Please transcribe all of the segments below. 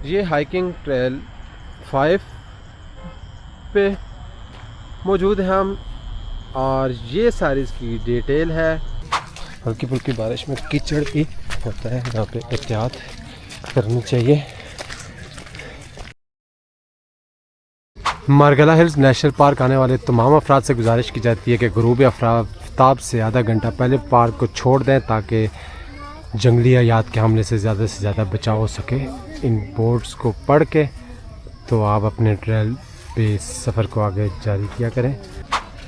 ये hiking trail 5 पे मौजूद हैं हम, और ये सारी इसकी डिटेल है। हल्की फुल्की बारिश में कीचड़ भी होता है, यहाँ पे एहतियात करनी चाहिए। मारगला हिल्स नेशनल पार्क आने वाले तमाम अफराद से गुजारिश की जाती है कि गुरूब आफ्ताब से आधा घंटा पहले पार्क को छोड़ दें ताकि जंगली हयात के हमले से ज़्यादा बचाव हो सके। इन बोर्ड्स को पढ़ के तो आप अपने ट्रेल पे सफ़र को आगे जारी किया करें।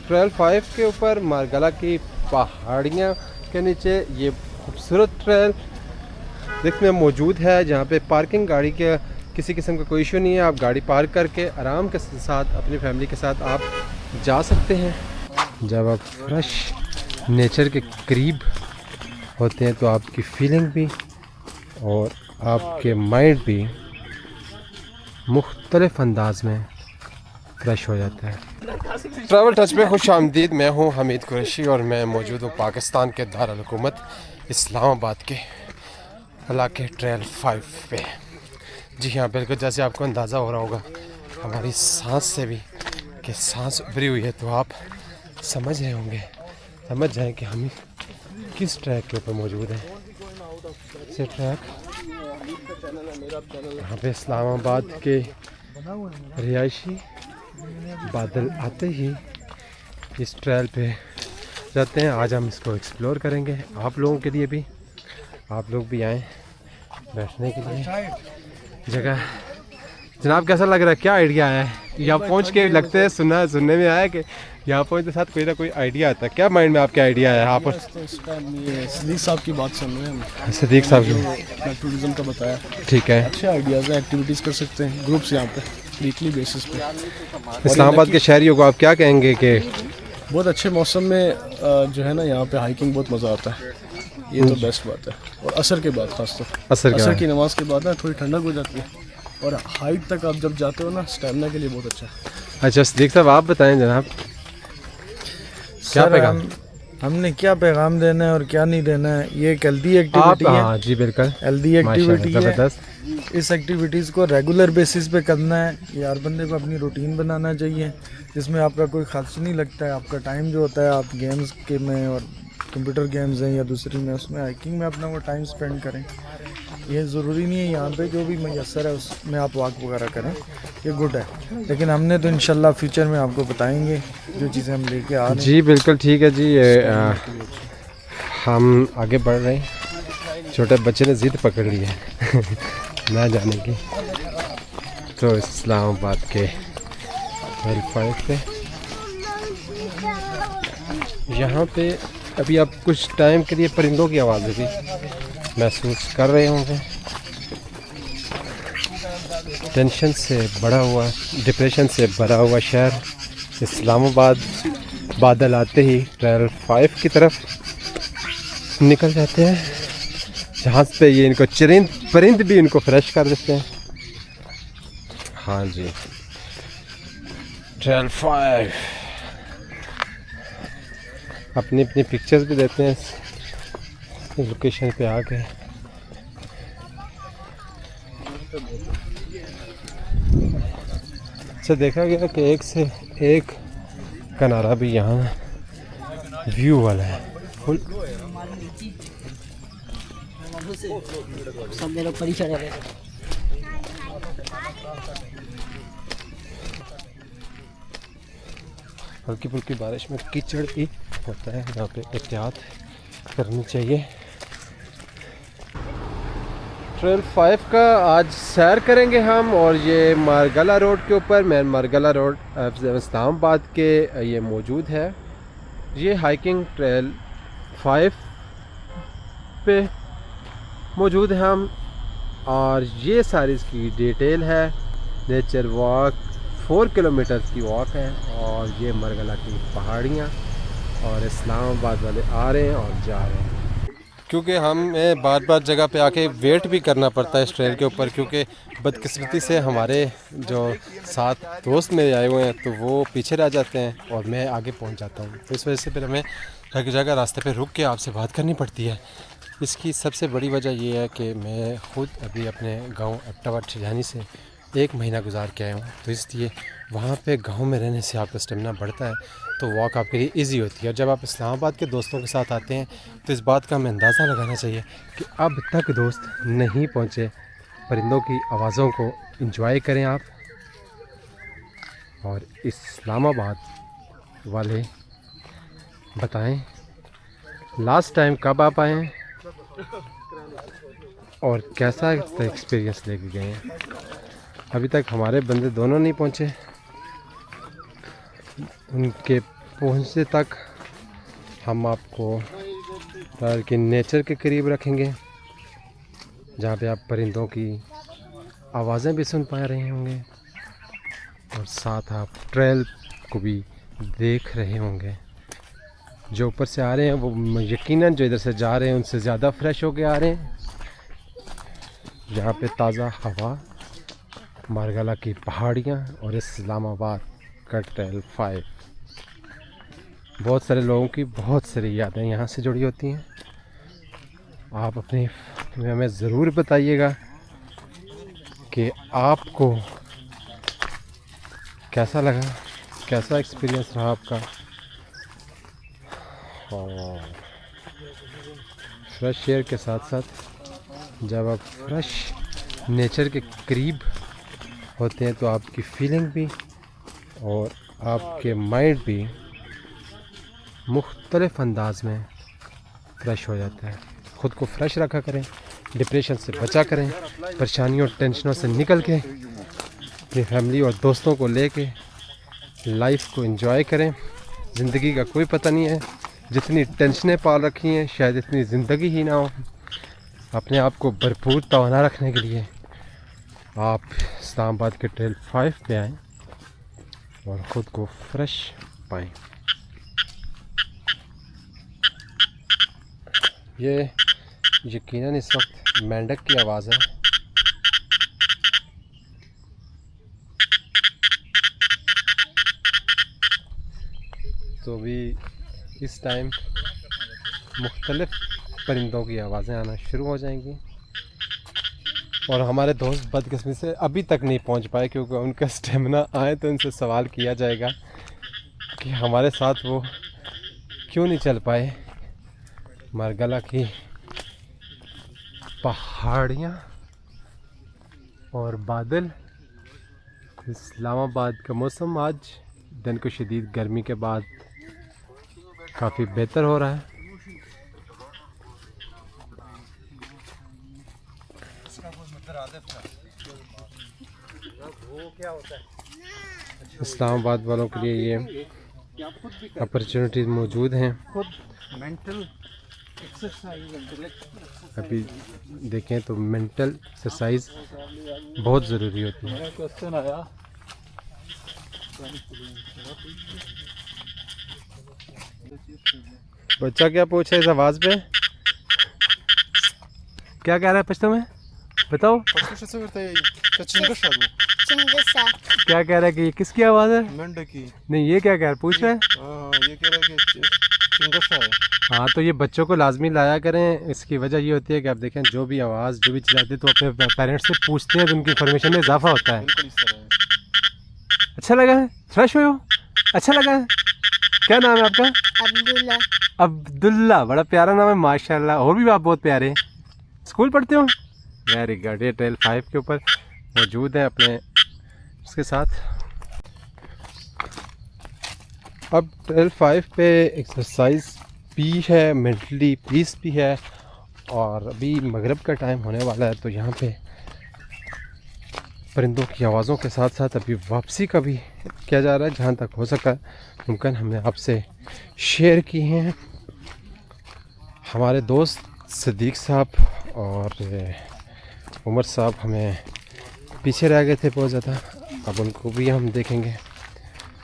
ट्रेल 5 के ऊपर मारगला की पहाड़ियाँ के नीचे ये खूबसूरत ट्रेल देखने में मौजूद है, जहाँ पे पार्किंग गाड़ी के किसी किस्म का कोई इशू नहीं है। आप गाड़ी पार्क करके आराम के साथ अपनी फैमिली के साथ आप जा सकते हैं। जब आप फ्रेश नेचर के करीब होते हैं तो आपकी फीलिंग भी और आपके माइंड भी मुख्तलिफ अंदाज में फ्रेश हो जाता है। ट्रैवल टच में खुश आमदीद। मैं हूँ हमीद कुरैशी और मैं मौजूद हूँ पाकिस्तान के दारुल हुकूमत इस्लामाबाद के इलाके ट्रेल 5 पे। जी हाँ, बिल्कुल जैसे आपको अंदाज़ा हो रहा होगा हमारी सांस से भी कि सांस उभरी हुई है, तो आप समझ जाएं कि हम किस ट्रैक के ऊपर मौजूद हैं। ये ट्रैक यहाँ पे इस्लामाबाद के रिहायशी बादल आते ही इस ट्रेल पे जाते हैं। आज हम इसको एक्सप्लोर करेंगे आप लोगों के लिए भी, आप लोग भी आएँ बैठने के लिए जगह। जनाब कैसा लग रहा है, क्या आइडिया आया है यहाँ पहुँच के? लगते हैं सुनने में आया कि यहाँ पहुँचते साथ कोई ना कोई आइडिया आता है। क्या माइंड में आपके आइडिया आया यहाँ पर? सदीक साहब की बात सुन रहे हैं। सदीक साहब की टूरिज्म का बताया, ठीक है। अच्छे आइडियाज़ हैं, एक्टिविटीज़ कर सकते हैं ग्रुप्स यहाँ पे वीकली बेसिस पे। इस्लामाबाद के शहरियों को आप क्या कहेंगे कि बहुत अच्छे मौसम में जो है ना यहाँ पे हाइकिंग बहुत मज़ा आता है, ये तो बेस्ट बात है। और असर के बाद खास तो असर की नमाज के बाद ना थोड़ी ठंडक हो जाती है, और हाइट तक आप जब जाते हो ना स्टैमिना के लिए बहुत अच्छा है। अच्छा सदीक साहब आप बताएं जनाब, क्या पैगाम? हमने क्या पैगाम देना है और क्या नहीं देना है, ये एक हेल्दी एक्टिविटी है। हाँ जी बिल्कुल, हेल्दी एक्टिविटी है। ज़बरदस्त। इस एक्टिविटीज़ को रेगुलर बेसिस पे करना है। ये हर बंदे को अपनी रूटीन बनाना चाहिए जिसमें आपका कोई खर्च नहीं लगता है। आपका टाइम जो होता है आप गेम्स के में और कंप्यूटर गेम्स हैं या दूसरी में, उसमें हाइकिंग में अपना वो टाइम स्पेंड करें। ये ज़रूरी नहीं है यहाँ पे जो भी मैसर है उसमें आप वॉक वगैरह करें, ये गुड है। लेकिन हमने तो इंशाल्लाह फ्यूचर में आपको बताएंगे जो चीज़ें हम लेके आ रहे हैं। जी बिल्कुल ठीक है जी। हम आगे बढ़ रहे हैं। छोटे बच्चे ने ज़िद पकड़ ली है ना जाने की, तो इस्लामाबाद के ट्रेल 5 पे यहाँ पे अभी आप कुछ टाइम के लिए परिंदों की आवाज़ भी महसूस कर रहे होंगे। टेंशन से भरा हुआ, डिप्रेशन से भरा हुआ शहर इस्लामाबाद बादल आते ही ट्रेल 5 की तरफ निकल जाते हैं, जहाँ पे ये इनको परिंद भी इनको फ्रेश कर देते हैं। हाँ जी, ट्रेल 5 अपनी पिक्चर्स भी देते हैं इस लोकेशन पे आके। अच्छा देखा गया कि एक से एक किनारा भी यहाँ व्यू वाला है फुल। सब मेरे ऊपर ही चढ़े हुए। हल्की फुल्की बारिश में कीचड़ भी होता है, यहाँ पे एहतियात करनी चाहिए। ट्रेल 5 का आज सैर करेंगे हम, और ये मारगला रोड के ऊपर, मेन मारगला रोड इस्लामाबाद के ये मौजूद है। ये हाइकिंग ट्रेल 5 पे मौजूद हैं हम, और ये सारी इसकी डिटेल है। नेचर वॉक 4 किलोमीटर की वॉक है, और ये मारगला की पहाड़ियाँ, और इस्लामाबाद वाले आ रहे हैं और जा रहे हैं। क्योंकि हमें बार जगह पे आके वेट भी करना पड़ता है इस ट्रेल के ऊपर, क्योंकि बदकिस्मती से हमारे जो साथ दोस्त मेरे आए हुए हैं तो वो पीछे रह जाते हैं और मैं आगे पहुंच जाता हूं, तो इस वजह से फिर हमें हर जगह रास्ते पे रुक के आपसे बात करनी पड़ती है। इसकी सबसे बड़ी वजह ये है कि मैं ख़ुद अभी अपने गांव एबटाबाद ठिजानी से 1 महीना गुजार के आया हूँ, तो इसलिए वहाँ पे गांव में रहने से आपका स्टेमिना बढ़ता है, तो वॉक आपके लिए इजी होती है। और जब आप इस्लामाबाद के दोस्तों के साथ आते हैं तो इस बात का हमें अंदाज़ा लगाना चाहिए कि अब तक दोस्त नहीं पहुँचे। परिंदों की आवाज़ों को एंजॉय करें आप, और इस्लामाबाद वाले बताएं लास्ट टाइम कब आप आए हैं और कैसा एक्सपीरियंस लेके गए हैं। अभी तक हमारे बंदे दोनों नहीं पहुंचे, उनके पहुंचने तक हम आपको के नेचर के करीब रखेंगे, जहाँ पे आप परिंदों की आवाज़ें भी सुन पा रहे होंगे और साथ आप ट्रेल को भी देख रहे होंगे। जो ऊपर से आ रहे हैं वो यकीनन जो इधर से जा रहे हैं उनसे ज़्यादा फ्रेश होके आ रहे हैं। यहाँ पे ताज़ा हवा, मारगला की पहाड़ियाँ और इस्लामाबाद का ट्रेल 5। बहुत सारे लोगों की बहुत सारी यादें यहाँ से जुड़ी होती हैं। आप अपने हमें ज़रूर बताइएगा कि आपको कैसा लगा, कैसा एक्सपीरियंस रहा आपका। और फ्रेश एयर के साथ साथ जब आप फ्रेश नेचर के करीब होते हैं तो आपकी फीलिंग भी और आपके माइंड भी मुख्तलिफ अंदाज में फ्रेश हो जाता है। ख़ुद को फ्रेश रखा करें, डिप्रेशन से बचा करें, परेशानियों और टेंशनों से निकल के अपनी फैमिली और दोस्तों को लेके लाइफ को एंजॉय करें। ज़िंदगी का कोई पता नहीं है, जितनी टेंशनें पाल रखी हैं शायद इतनी ज़िंदगी ही ना हो। अपने आप को भरपूर तवाना रखने के लिए आप इस्लामाबाद के ट्रेल 5 पे आएँ और ख़ुद को फ्रेश पाएँ। ये यकीनन इस वक्त मेंढक की आवाज़ है। तो भी इस टाइम मुख्तलिफ परिंदों की आवाज़ें आना शुरू हो जाएंगी और हमारे दोस्त बदकिस्मती से अभी तक नहीं पहुंच पाए, क्योंकि उनका स्टेमिना आए तो उनसे सवाल किया जाएगा कि हमारे साथ वो क्यों नहीं चल पाए। मारगला की पहाड़ियाँ और बादल, इस्लामाबाद का मौसम आज दिन को शदीद गर्मी के बाद काफ़ी बेहतर हो रहा है। इस्लामाबाद वालों के लिए ये अपॉर्चुनिटीज़ मौजूद हैं। अभी देखें तो मेंटल एक्सरसाइज बहुत ज़रूरी होती है। बच्चा क्या पूछे इस आवाज़ पे, क्या कह रहा है पश्तो में, बताओ। क्या कह रहा है कि ये किसकी आवाज़ है? मेंढक की। नहीं, ये क्या कह रहा है, पूछ रहा है। ये कह रहा है कि चिंगसा है। हाँ, तो ये बच्चों को लाजमी लाया करें। इसकी वजह ये होती है कि आप देखें जो भी आवाज़ जो भी चीज़ आती है तो अपने पेरेंट्स से पूछते हैं तो उनकी इन्फॉर्मेशन में इजाफा होता है। अच्छा लगा है, फ्रेश हुए हो, अच्छा लगा है। क्या नाम है आपका? अब्दुल्ला। अब्दुल्ला, बड़ा प्यारा नाम है माशाल्लाह। और भी आप बहुत प्यारे हैं। स्कूल पढ़ते हो? Very good. ये ट्रेल 5 के ऊपर मौजूद है अपने उसके साथ। अब ट्रेल 5 पे एक्सरसाइज भी है, मेंटली पीस भी है, और अभी मगरिब का टाइम होने वाला है तो यहाँ पे परिंदों की आवाज़ों के साथ साथ अभी वापसी का भी किया जा रहा है। जहाँ तक हो सका मुमकिन हमने आपसे शेयर की हैं। हमारे दोस्त सदीक साहब और उमर साहब हमें पीछे रह गए थे बहुत ज़्यादा। अब उनको भी हम देखेंगे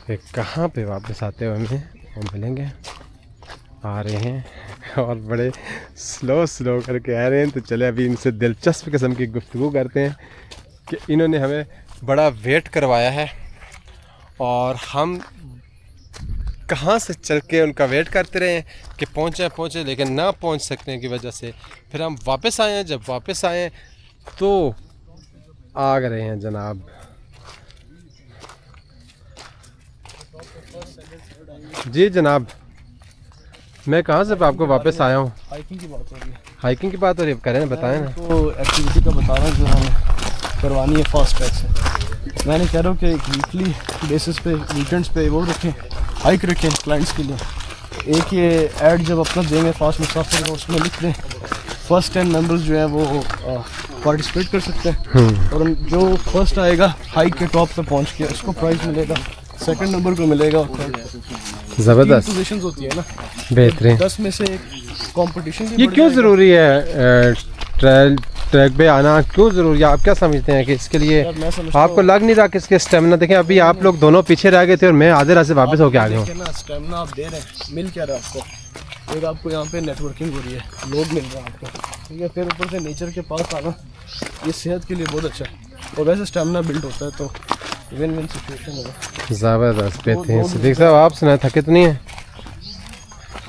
कि कहाँ पे वापस आते हुए हमें वो मिलेंगे। आ रहे हैं और बड़े स्लो करके आ रहे हैं, तो चले अभी इनसे दिलचस्प किस्म की गुफ्तगू करते हैं कि इन्होंने हमें बड़ा वेट करवाया है और हम कहाँ से चल के उनका वेट करते रहे कि पहुँचे लेकिन ना पहुँच सकने की वजह से फिर हम वापस आए हैं। जब वापस आए तो आ गए हैं जनाब। जी जनाब, मैं कहाँ से आपको वापस आया हूँ? हाइकिंग की बात हो रही है। हाइकिंग की बात हो रही है, करें बताएं ना। तो एक्टिविटी का बता रहा हूँ जो हमें करवानी है फास्ट ट्रैक से। मैंने कह रहा हूँ कि एक वीकली बेसिस पे वीकेंड्स पे वो रखें, हाइक रखें क्लाइंट्स के लिए। एक ये ऐड जब अपना देंगे फास्ट मुसाफिर को, उसमें लिख दें फर्स्ट 10 मेंबर्स जो है वो पार्टिसिपेट कर सकते हैं। और जो फर्स्ट आएगा हाइक के टॉप पे पहुँच के उसको प्राइज़ मिलेगा, सेकंड नंबर को मिलेगा। और ज़बरदस्त पोजीशंस होती है ना, बेहतरीन। 10 में से एक कंपटीशन। ये क्यों ज़रूरी है ट्रैक पे आना, क्यों ज़रूरी है? आप क्या समझते हैं कि इसके लिए आपको लग नहीं रहा कि इसके स्टेमिना? देखें अभी आप लोग दोनों पीछे रह गए थे और मैं आधे रास्ते वापस होके आ गया हूँ। स्टेमिना आप दे रहे हैं, मिल क्या रहा है आपको? एक आपको यहाँ पे नेटवर्किंग हो रही है, लोग मिल रहा है आपको, ठीक है। फिर ऊपर से नेचर के पास आना, ये सेहत के लिए बहुत अच्छा है। और वैसे स्टेमिना बिल्ड होता है तो विन विन सिचुएशन होगा। ज़बरदस्त बेहतरीन। सिद्दीक साहब आप सुना, थके तो नहीं है?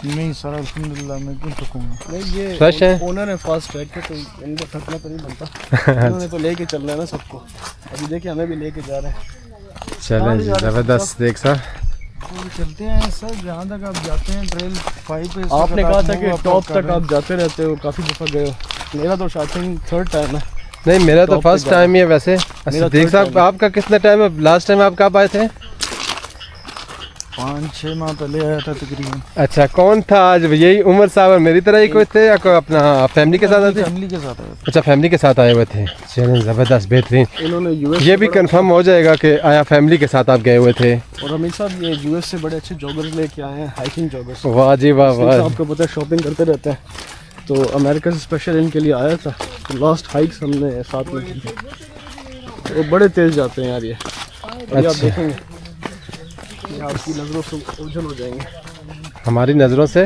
नहीं सर अल्हम्दुलिल्लाह, मैं क्यों थकूँगा। नहीं ये फ्रेश है, ओनर है फास्ट ट्रैक के, तो इनको थकना तो नहीं बनता। इन्होंने तो लेके चल रहे हैं ना सबको। अभी देखिए हमें भी लेके जा रहे हैं। चलें जी, ज़बरदस्त। सिद्दीक साहब तो चलते हैं सर, जहाँ तक आप जाते हैं ट्रेल 5 पे। आपने कहा था कि टॉप तक आप जाते रहते हो, काफ़ी दफ़ा गए हो। मेरा तो आई थिंक 3rd टाइम है। नहीं, मेरा तो फर्स्ट टाइम ही है वैसे। सिद्दीक साहब आपका कितना टाइम है? लास्ट टाइम आप कब आए थे? 5-6 माह पहले आया था तकरीबन। अच्छा, कौन था आज? यही उमर साहब और मेरी तरह ही कोई थे या कोई अपना फैमिली के साथ आए थे? फैमिली के साथ आया। अच्छा, फैमिली के साथ आए हुए थे। चलें, ज़बरदस्त बेहतरीन। इन्होंने यूएस ये भी कंफर्म हो जाएगा कि आया फैमिली के साथ आप गए हुए थे। और अमीर साहब ये यूएस से बड़े अच्छे जॉगर्स लेके आए हैं, हाइकिंग जॉगर्स। वाह जी वाह वाह। आपको पता है शॉपिंग करते रहते हैं, तो अमेरिका से स्पेशल इनके लिए आया था। तो लास्ट हाइक्स हमने साथ में की थी। वो बड़े तेज जाते हैं यार ये। अभी आप देखेंगे ये आपकी नज़रों से ओझल हो जाएंगे, हमारी नज़रों से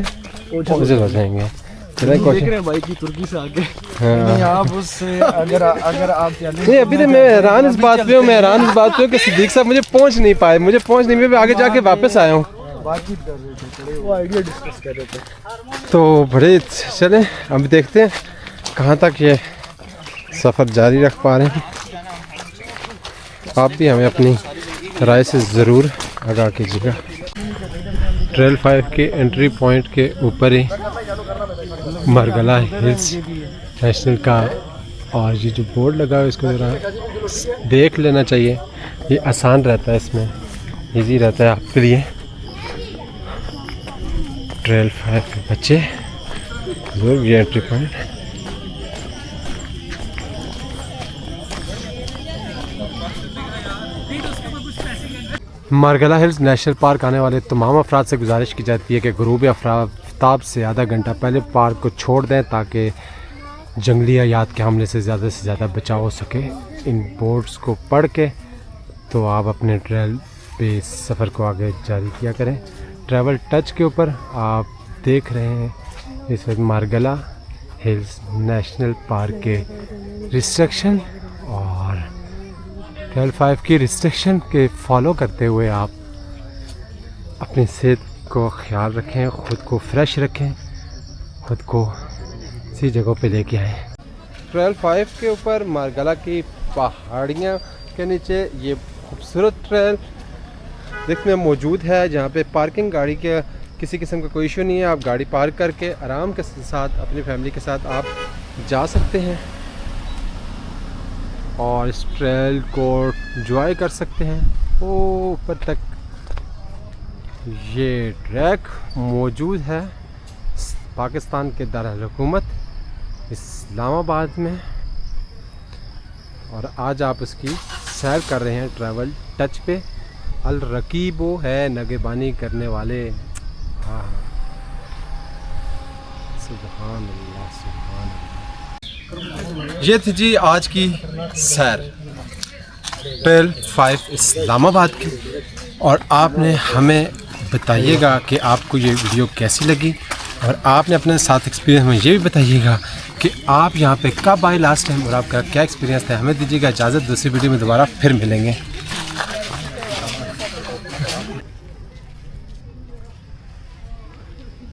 ओझल हो जाएंगे। देख रहे हैं भाई की तुर्की से आके। नहीं आप उससे अगर आप नहीं, अभी तो मैं हैरान इस बात पे हूँ कि सिद्दीक साहब मुझे पहुँच नहीं पाए। मैं आगे जाके वापस आया हूँ। बातचीत कर रहे थे, वो आइडिया डिस्कस कर रहे थे। तो बड़े चलें, अब देखते हैं कहाँ तक ये सफ़र जारी रख पा रहे हैं। आप भी हमें अपनी राय से ज़रूर आगाह कीजिएगा। ट्रेल 5 के एंट्री पॉइंट के ऊपर ही मरगला हिल्स नेशनल का, और ये जो बोर्ड लगा है इसको ज़रा देख लेना चाहिए। ये आसान रहता है, इसमें इजी रहता है आपके लिए। ट्रेल 5 के बच्चे ये entry point. Margalla hills national park आने वाले तमाम अफराद से गुजारिश की जाती है कि गुरूब आफ्ताब से आधा घंटा पहले पार्क को छोड़ दें ताकि जंगली हयात के हमले से ज़्यादा बचाव हो सके। इन बोर्ड्स को पढ़ के तो आप अपने ट्रेल पे सफ़र को आगे जारी किया करें। ट्रैवल टच के ऊपर आप देख रहे हैं इस वक्त मरगला हिल्स नेशनल पार्क के रिस्ट्रिक्शन और ट्रेल 5 की रिस्ट्रिक्शन के फॉलो करते हुए आप अपनी सेहत को ख्याल रखें, ख़ुद को फ्रेश रखें, ख़ुद को इसी जगहों पे लेके आएँ। ट्रेल 5 के ऊपर मरगला की पहाड़ियाँ के नीचे ये खूबसूरत ट्रेल देखने में मौजूद है, जहाँ पे पार्किंग गाड़ी के किसी किस्म का कोई इशू नहीं है। आप गाड़ी पार्क करके आराम के साथ अपनी फैमिली के साथ आप जा सकते हैं और इस ट्रेल को एंजॉय कर सकते हैं। वो ऊपर तक ये ट्रैक मौजूद है पाकिस्तान के दारुल हुकूमत इस्लामाबाद में, और आज आप उसकी सैर कर रहे हैं ट्रैवल टच पे। अल रकीबो है नगेबानी करने वाले। हाँ, सुभान अल्लाह सुभान अल्लाह। ये थी जी आज की सैर ट्रेल 5 इस्लामाबाद की, और आपने हमें बताइएगा कि आपको ये वीडियो कैसी लगी, और आपने अपने साथ एक्सपीरियंस में ये भी बताइएगा कि आप यहाँ पे कब आए लास्ट टाइम और आपका क्या एक्सपीरियंस था। हमें दीजिएगा इजाज़त, दूसरी वीडियो में दोबारा फिर मिलेंगे।